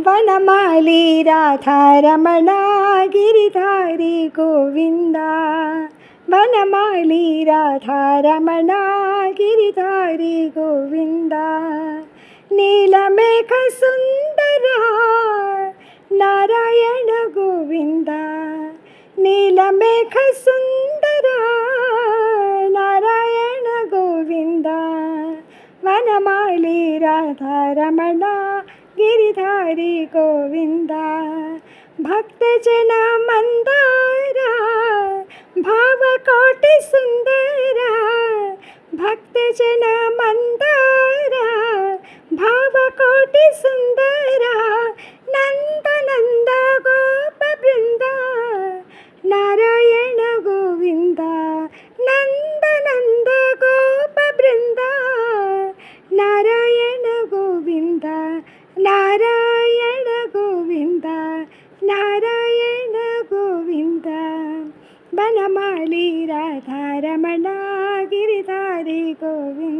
ವನಮಾಲಿ Radharamana Giridhari Govinda. ವನಮಾಲಿ Radharamana Giridhari Govinda. ನೀಲಮೇಘ Sundara Narayana Govinda. ನೀಲಮೇಘ Sundara Narayana Govinda. ವನಮಾಲಿ Radharamana Giridhari Govinda. ಭಕ್ತಜನ Mandara ಭಾವಕೋಟಿ Sundara. ಭಕ್ತಜನ Mandara ಭಾವಕೋಟಿ Sundara. Nanda Nanda ಗೋಪ Brinda Narayana Govinda. Nanda Nanda ಗೋಪ Brinda Narayana Govinda. Narayana Govinda Narayana Govinda. ವನಮಾಲಿ Radharamana Giridhari Govinda.